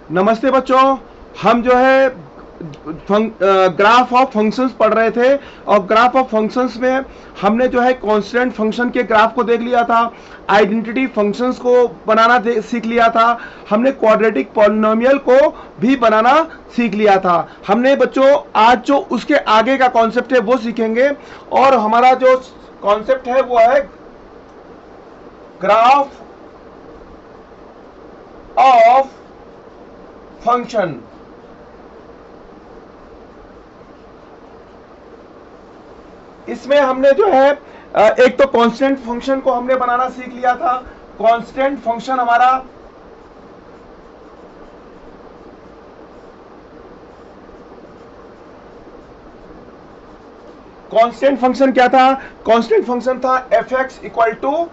नमस्ते बच्चों। हम जो है ग्राफ ऑफ फंक्शंस पढ़ रहे थे और ग्राफ ऑफ फंक्शंस में हमने जो है कांस्टेंट फंक्शन के ग्राफ को देख लिया था, आइडेंटिटी फंक्शंस को बनाना सीख लिया था, हमने क्वाड्रेटिक पॉलिनोमियल को भी बनाना सीख लिया था। हमने बच्चों आज जो उसके आगे का कॉन्सेप्ट है वो सीखेंगे और हमारा जो कॉन्सेप्ट है वो है ग्राफ ऑफ फंक्शन। इसमें हमने जो है एक तो कांस्टेंट फंक्शन को हमने बनाना सीख लिया था। कांस्टेंट फंक्शन हमारा कांस्टेंट फंक्शन क्या था? कांस्टेंट फंक्शन था एफ एक्स इक्वल टू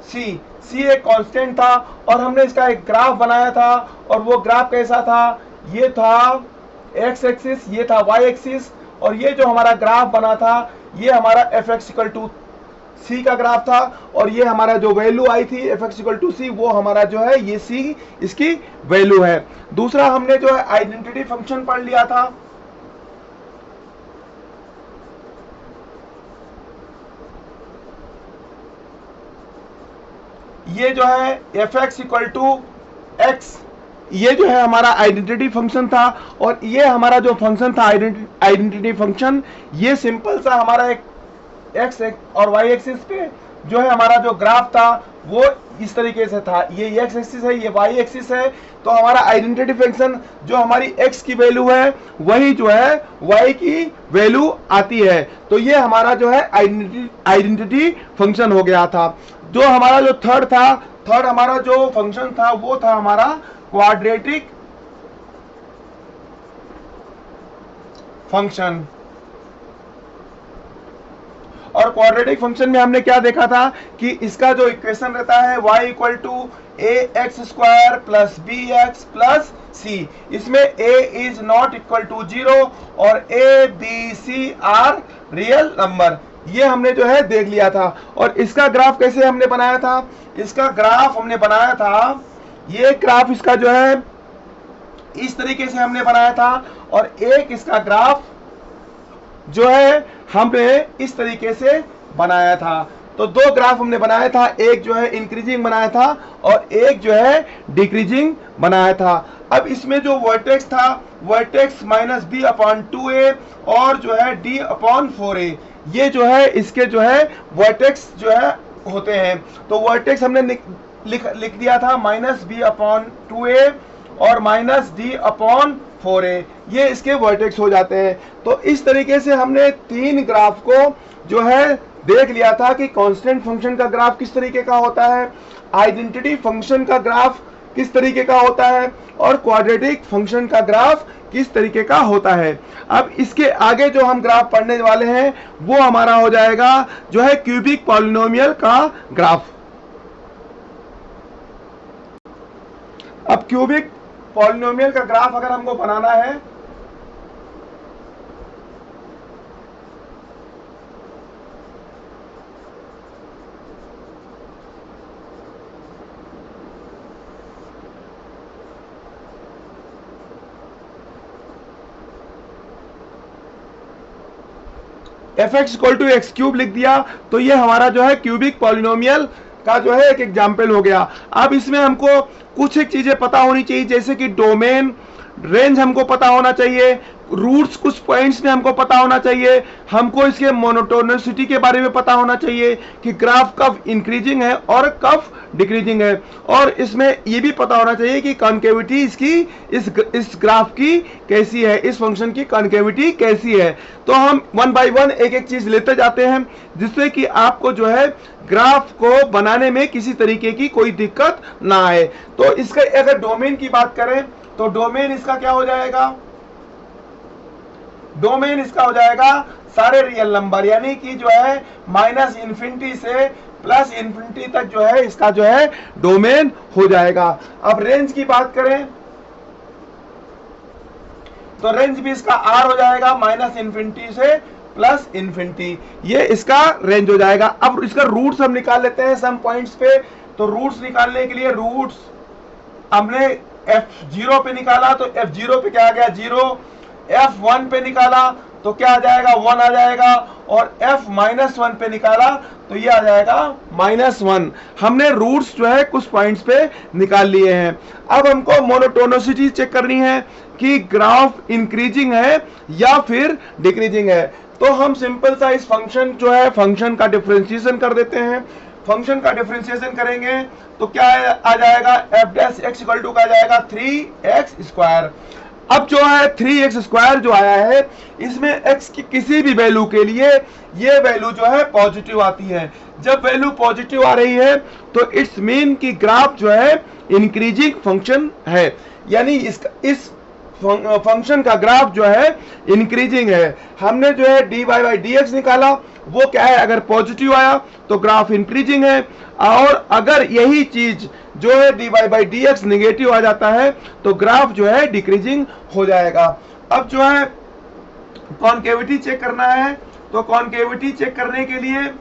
सी। सी एक कांस्टेंट था और हमने इसका एक ग्राफ बनाया था और वो ग्राफ कैसा था? ये था एक्स एक्सिस, ये था वाई एक्सिस और ये जो हमारा ग्राफ बना था ये हमारा एफ एक्स इक्वल टू सी का ग्राफ था और ये हमारा जो वैल्यू आई थी एफ एक्स इक्वल टू सी वो हमारा जो है ये सी इसकी वैल्यू है। दूसरा हमने जो है आइडेंटिटी फंक्शन पढ़ लिया था। ये जो है f x equal to x, ये जो है हमारा आइडेंटिटी फंक्शन था और ये हमारा जो फंक्शन था आइडेंटिटी फंक्शन, ये सिंपल सा हमारा एक एक्स और वाई एक्सिस पे जो है हमारा जो ग्राफ था वो इस तरीके से था। ये एक्स एक्सिस है, ये वाई एक्सिस है, तो हमारा आइडेंटिटी फंक्शन जो हमारी एक्स की वैल्यू है वही जो है वाई की वैल्यू आती है। तो ये हमारा जो है आइडेंटिटी फंक्शन हो गया था। जो हमारा जो थर्ड हमारा जो फंक्शन था वो था हमारा क्वाड्रेटिक फंक्शन। और क्वाड्रेटिक फंक्शन में हमने क्या देखा था कि इसका जो इक्वेशन रहता है y equal to a x square plus b x plus c, इसमें a is not equal to 0 और a b c are real number, ये हमने जो है देख लिया था। और इसका ग्राफ कैसे हमने बनाया था? इसका ग्राफ हमने बनाया था, ये ग्राफ इसका जो है इस तरीके से हमने बनाया था और एक इसका ग्राफ जो है हमने इस तरीके से बनाया था। तो दो ग्राफ हमने बनाया था, एक जो है इंक्रीजिंग बनाया था और एक जो है डिक्रीजिंग बनाया था। अब इसमें जो वर्टेक्स था vertex minus B upon 2a और जो है d अपॉन 4a, ये जो है इसके जो है वर्टेक्स जो है होते हैं। तो वर्टेक्स हमने लिख दिया था माइनस बी अपॉन 2a और माइनस डी अपॉन 4a, ये इसके वर्टेक्स हो जाते हैं। तो इस तरीके से हमने तीन ग्राफ को जो है देख लिया था कि कांस्टेंट फंक्शन का ग्राफ किस तरीके का होता है, आइडेंटिटी फंक्शन का ग्राफ किस तरीके का होता है और क्वाड्रेटिक फंक्शन का ग्राफ किस तरीके का होता है। अब इसके आगे जो हम ग्राफ पढ़ने वाले हैं वो हमारा हो जाएगा जो है क्यूबिक पॉलिनोमियल का ग्राफ। अब क्यूबिक पॉलिनोमियल का ग्राफ अगर हमको बनाना है f x equal to x cube लिख दिया तो ये हमारा जो है क्यूबिक पॉलिनोमियल का जो है एक एग्जाम्पल हो गया। अब इसमें हमको कुछ एक चीजें पता होनी चाहिए, जैसे कि डोमेन, रेंज हमको पता होना चाहिए, रूट्स कुछ पॉइंट्स में हमको पता होना चाहिए, हमको इसके मोनोटोनिसिटी के बारे में पता होना चाहिए कि ग्राफ कब इंक्रीजिंग है और कब डिक्रीजिंग है, और इसमें ये भी पता होना चाहिए कि कॉन्केविटी इसकी इस ग्राफ की कैसी है, इस फंक्शन की कॉन्केविटी कैसी है। तो हम वन बाय वन एक एक चीज लेते जाते हैं जिससे कि आपको जो है ग्राफ को बनाने में किसी तरीके की कोई दिक्कत ना आए। तो इसका अगर डोमेन की बात करें तो डोमेन इसका क्या हो जाएगा? डोमेन इसका हो जाएगा सारे रियल नंबर, यानी कि जो है माइनस इन्फिनिटी से प्लस इन्फिनिटी तक जो है इसका जो है डोमेन हो जाएगा। अब रेंज की बात करें तो रेंज भी इसका आर हो जाएगा, माइनस इन्फिनिटी से प्लस इन्फिनिटी, ये इसका रेंज हो जाएगा। अब इसका रूट्स हम निकाल लेते हैं सम पॉइंट्स पे। तो रूट्स निकालने के लिए रूट्स हमने F0 पे निकाला तो F0 पे क्या आ गया 0, F1 पे निकाला तो क्या आ जाएगा 1 आ जाएगा, और F-1 पे निकाला तो ये आ जाएगा -1। हमने रूट्स जो है कुछ पॉइंट्स पे निकाल लिए हैं। अब हमको मोनोटोनिसिटी चेक करनी है कि ग्राफ इंक्रीजिंग है या फिर डिक्रीजिंग है। तो हम सिंपल सा इस फंक्शन जो है फंक्शन का डिफरेंशिएशन कर देते हैं। फंक्शन का डिफरेंशिएशन करेंगे तो क्या आ जाएगा f' इक्वल टू का आ जाएगा 3x²। अब जो है 3x² जो आया है इसमें x की किसी भी वैल्यू के लिए ये वैल्यू जो है पॉजिटिव आती है। जब वैल्यू पॉजिटिव आ रही है तो इट्स मीन कि ग्राफ जो है इंक्रीजिंग फंक्शन है, यानी इस फंक्शन का ग्राफ जो है इंक्रीजिंग है। हमने जो है dy/dx निकाला, वो क्या है अगर पॉजिटिव आया तो ग्राफ इंक्रीजिंग है, और अगर यही चीज जो है dy/dx नेगेटिव आ जाता है तो ग्राफ जो है डिक्रीजिंग हो जाएगा। अब जो है कॉन्केविटी चेक करना है, तो कॉन्केविटी चेक करने के लिए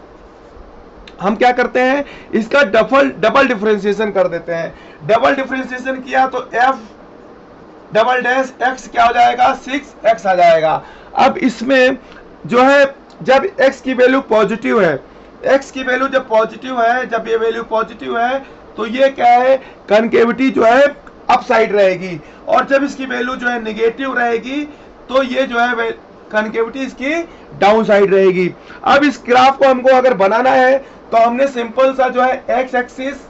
हम क्या करते हैं इसका डबल डिफरेंशिएशन कर देते हैं। डबल डिफरेंशिएशन किया तो f" क्या हो जाएगा 6x आ जाएगा। अब इसमें जो है जब x की वैल्यू पॉजिटिव है, x की वैल्यू जब पॉजिटिव है, जब ये वैल्यू पॉजिटिव है तो ये क्या है कनकेविटी जो है अप साइड रहेगी, और जब इसकी वैल्यू जो है नेगेटिव रहेगी तो ये जो है कनकेविटी इसकी डाउन साइड रहेगी। अब इस ग्राफ को हमको अगर बनाना है तो हमने सिंपल सा जो है x एक्सिस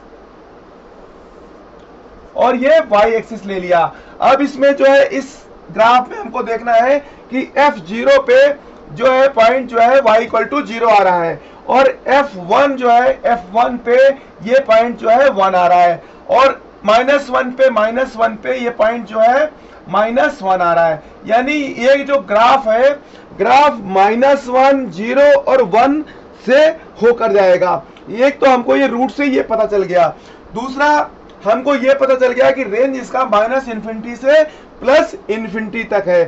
और ये y एक्सिस ले लिया। अब इसमें जो है इस ग्राफ में हमको देखना है कि F0 पे जो है पॉइंट जो है y इक्वल टू 0 आ रहा है, और F1 जो है F1 पे ये पॉइंट जो है 1 आ रहा है, और -1 पे ये पॉइंट जो है -1 आ रहा है। यानी ये जो ग्राफ है ग्राफ -1, 0 और 1 से होकर जाएगा। एक तो हमको ये रूट से ये पता चल गया, दूसरा हमको ये पता चल गया कि रेंज इसका -∞ से +∞ तक है।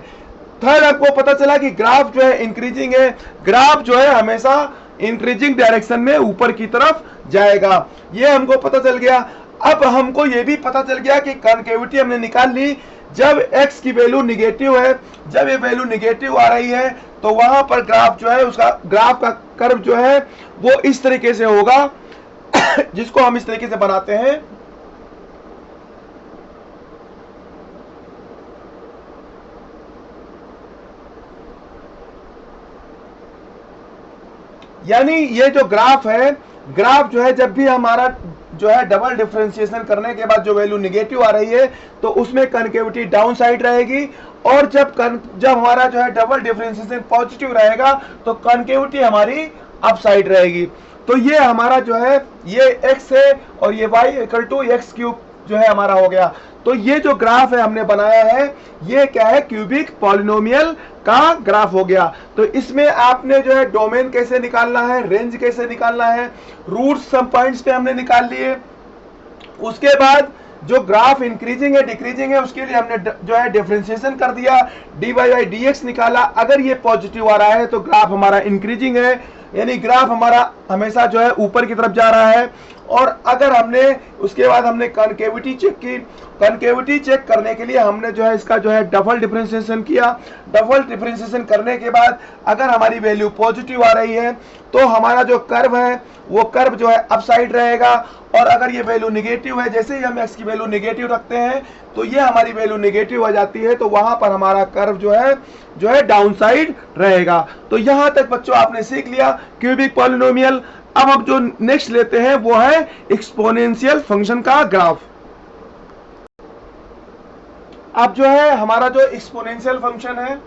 थर्ड आपको पता चला कि ग्राफ जो है इंक्रीजिंग है, ग्राफ जो है हमेशा इंक्रीजिंग डायरेक्शन में ऊपर की तरफ जाएगा, ये हमको पता चल गया। अब हमको ये भी पता चल गया कि कॉन्केविटी हमने निकाल ली। जब x की वैल्यू निगेटिव है, जब ये वैल्यू निगेटिव आ रही है तो वहां पर ग्राफ जो है उसका ग्राफ का कर्व जो है वो इस तरीके से होगा जिसको हम इस तरीके से बनाते हैं। यानी ये जो ग्राफ है, ग्राफ जो है जब भी हमारा जो है डबल डिफरेंशिएशन करने के बाद जो वैल्यू निगेटिव आ रही है तो उसमें कनकेविटी डाउन साइड रहेगी, और जब हमारा जो है डबल डिफरेंशिएशन पॉजिटिव रहेगा तो कनकेविटी हमारी अप साइड रहेगी। तो ये हमारा जो है ये x है और ये y इक्वल टू x³ जो है हमारा हो गया। तो ये जो ग्राफ है हमने बनाया है ये क्या है क्यूबिक पॉलिनोमियल का ग्राफ हो गया। तो इसमें आपने जो है डोमेन कैसे निकालना है, रेंज कैसे निकालना है, रूट सम पॉइंट्स पे हमने निकाल लिए। उसके बाद जो ग्राफ इंक्रीजिंग है डिक्रीजिंग है उसके लिए हमने जो है डिफरेंशिएशन कर दिया, dy/dx निकाला। अगर ये पॉजिटिव आ रहा है तो ग्राफ हमारा इंक्रीजिंग है, यानी ग्राफ हमारा हमेशा जो है ऊपर की तरफ जा रहा है। और अगर हमने उसके बाद हमने कॉन्केविटी चेक की, कॉन्केविटी चेक करने के लिए हमने जो है इसका जो है डबल डिफरेंशिएशन किया। डबल डिफरेंशिएशन करने के बाद अगर हमारी वैल्यू पॉजिटिव आ रही है तो हमारा जो कर्व है वो कर्व जो है अप साइड रहेगा, और अगर ये वैल्यू नेगेटिव है, जैसे ही हम x की वैल्यू नेगेटिव रखते हैं तो ये हमारी वैल्यू नेगेटिव हो जाती है, तो वहां पर हमारा कर्व जो है डाउन साइड रहेगा। तो यहां तक बच्चों आपने सीख लिया क्यूबिक पॉलिनोमियल। अब हम जो नेक्स्ट लेते हैं वो है एक्सपोनेंशियल फंक्शन का ग्राफ। अब जो है हमारा जो एक्सपोनेंशियल फंक्शन है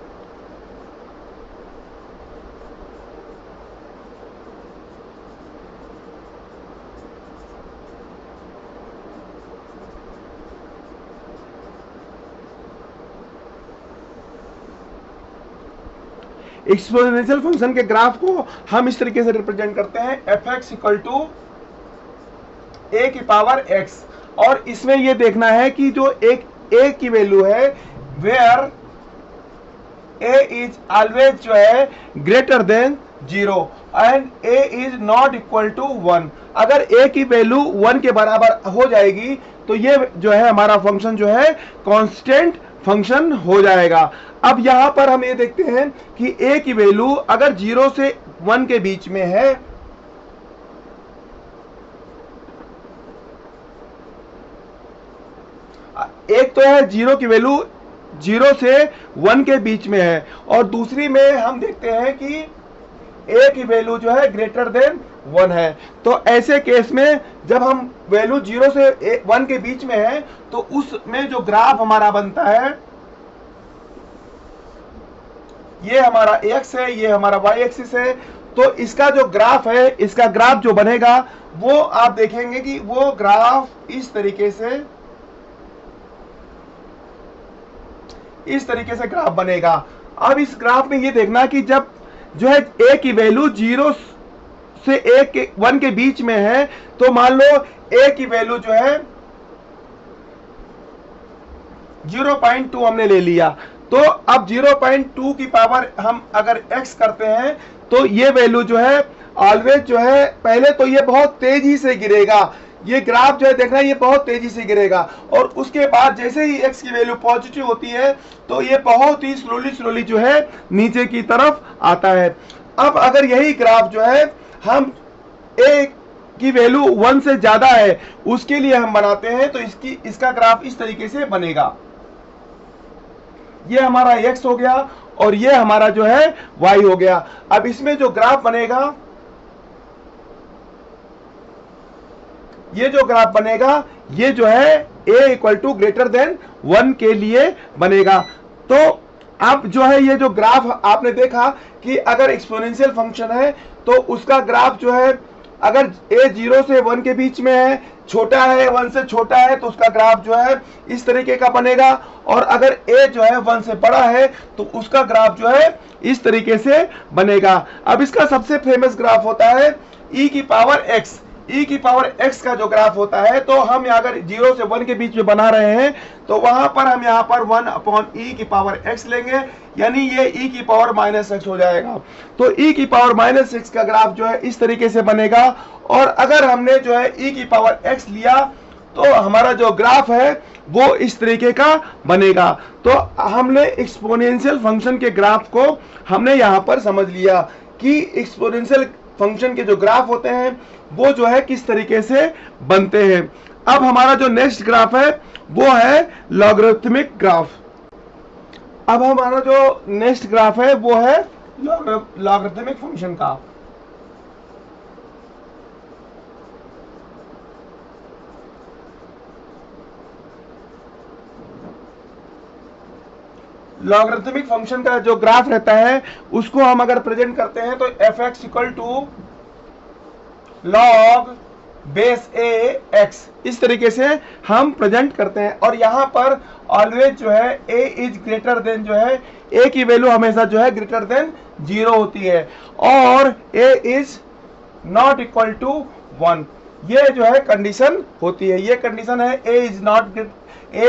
एक्सपोनेंशियल फंक्शन के ग्राफ को हम इस तरीके से रिप्रेजेंट करते हैं f(x) इक्वल टू a की पावर x, और इसमें ये देखना है कि जो एक a की वैल्यू है वेयर a इज ऑलवेज जो है greater than 0 and a is not equal to 1। अगर a की वैल्यू 1 के बराबर हो जाएगी तो ये जो है हमारा फंक्शन जो है कांस्टेंट फंक्शन हो जाएगा। अब यहां पर हम ये देखते हैं कि a की वैल्यू अगर 0 से 1 के बीच में है, एक तो है 0 की वैल्यू 0 से 1 के बीच में है, और दूसरी में हम देखते हैं कि a की वैल्यू जो है ग्रेटर देन 1 है। तो ऐसे केस में जब हम वैल्यू 0 से 1 के बीच में है तो उसमें जो ग्राफ हमारा बनता है, ये हमारा x है, ये हमारा y एक्सिस है, तो इसका जो ग्राफ है, इसका ग्राफ जो बनेगा वो आप देखेंगे कि वो ग्राफ इस तरीके से ग्राफ बनेगा। अब इस ग्राफ में ये देखना कि जब जो है a की वैल्यू 0 से 1 के बीच में है, तो मान लो a की वैल्यू जो है 0.2 हमने ले लिया, तो अब 0.2 की पावर हम अगर x करते हैं तो ये वैल्यू जो है ऑलवेज जो है, पहले तो ये बहुत तेजी से गिरेगा, ये ग्राफ जो है देखना ये बहुत तेजी से गिरेगा, और उसके बाद जैसे ही x की वैल्यू पॉजिटिव होती है तो ये बहुत ही स्लोली जो है नीचे की तरफ आता है। अब अगर यही ग्राफ जो है हम a की वैल्यू 1 से ज्यादा है उसके लिए हम बनाते हैं, तो इसका ग्राफ इस तरीके से बनेगा। ये हमारा x हो गया और ये हमारा जो है y हो गया। अब इसमें जो ग्राफ बनेगा, ये जो ग्राफ बनेगा ये जो है a equal to greater than 1 के लिए बनेगा। तो अब जो है ये जो ग्राफ आपने देखा कि अगर एक्सपोनेंशियल फंक्शन है तो उसका ग्राफ जो है अगर a 0 से 1 के बीच में है, छोटा है 1 से छोटा है, तो उसका ग्राफ जो है इस तरीके का बनेगा, और अगर a जो है 1 से बड़ा है तो उसका ग्राफ जो है इस तरीके से बनेगा। अब इसका सबसे फेमस ग्राफ होता है e की पावर x। e की पावर x का जो ग्राफ होता है, तो हम अगर 0 से 1 के बीच में बना रहे हैं तो वहां पर हम यहाँ पर 1 अपॉन e की पावर x लेंगे, यानी ये e की पावर माइनस x हो जाएगा। तो e की पावर माइनस x का ग्राफ जो है इस तरीके से बनेगा, और अगर हमने जो है e की पावर x लिया तो हमारा जो ग्राफ है वो इस तरीके का बनेगा। तो हमने एक्सपोनेंशियल फंक्शन के ग्राफ को हमने यहाँ पर समझ लिया कि एक्सपोनेंशियल फंक्शन के जो ग्राफ होते हैं वो जो है किस तरीके से बनते हैं। अब हमारा जो नेक्स्ट ग्राफ है वो है लॉगरिथमिक ग्राफ। अब हमारा जो नेक्स्ट ग्राफ है वो है लॉगरिथमिक फंक्शन का। लॉगरिथमिक फंक्शन का जो ग्राफ रहता है उसको हम अगर प्रेजेंट करते हैं तो f(x) equal to log base a x, इस तरीके से हम प्रेजेंट करते हैं। और यहां पर ऑलवेज जो है a इज ग्रेटर देन, जो है a की वैल्यू हमेशा जो है ग्रेटर देन 0 होती है, और a is not equal to 1, ये जो है कंडीशन होती है। ये कंडीशन है a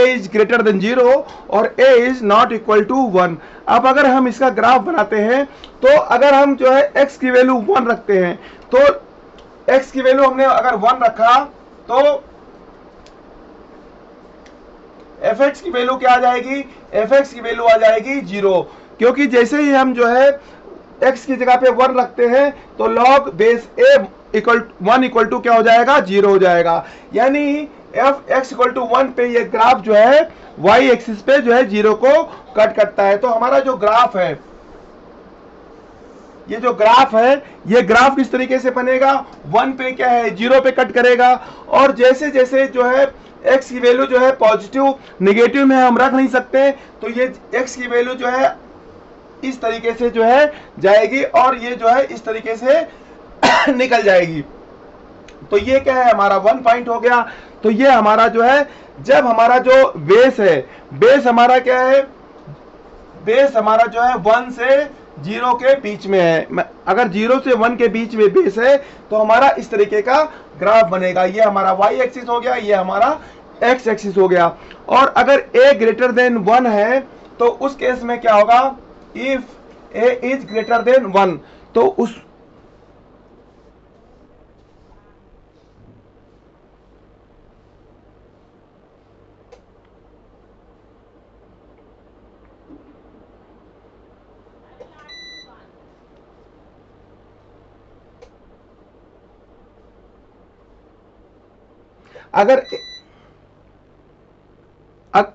इज ग्रेटर देन 0 और a is not equal to 1। अब अगर हम इसका ग्राफ बनाते हैं तो अगर हम जो है x की वैल्यू 1 रखते हैं, तो x की वैल्यू हमने अगर 1 रखा तो fx की वैल्यू क्या आ जाएगी, fx की वैल्यू आ जाएगी 0, क्योंकि जैसे ही हम जो है x की जगह पे 1 रखते हैं तो log base a equal 1 equal to क्या हो जाएगा, 0 हो जाएगा। यानी f(x) इक्वल टू 1 पे ये ग्राफ जो है y एक्सिस पे जो है 0 को कट करता है। तो हमारा जो ग्राफ है, ये जो ग्राफ है, ये ग्राफ किस तरीके से बनेगा, 1 पे क्या है 0 पे कट करेगा, और जैसे जैसे जो है x की वैल्यू जो है पॉजिटिव नेगेटिव में हम रख नहीं सकते, तो ये x की वैल्यू जो है इस तरीके से जो है जाएगी और ये जो है इस तरीके से निकल जाएगी। तो ये क्या है, हमारा 1 पॉइंट हो गया। तो ये हमारा जो है, जब हमारा जो बेस है, बेस हमारा क्या है, बेस हमारा जो है 1 से 0 के बीच में है। अगर 0 से 1 के बीच में बेस है तो हमारा इस तरीके का ग्राफ बनेगा। ये हमारा y एक्सिस हो गया, ये हमारा x एक्सिस हो गया। और अगर a ग्रेटर देन 1 है तो उस केस में क्या होगा, if a is greater than 1, तो उस अगर अग,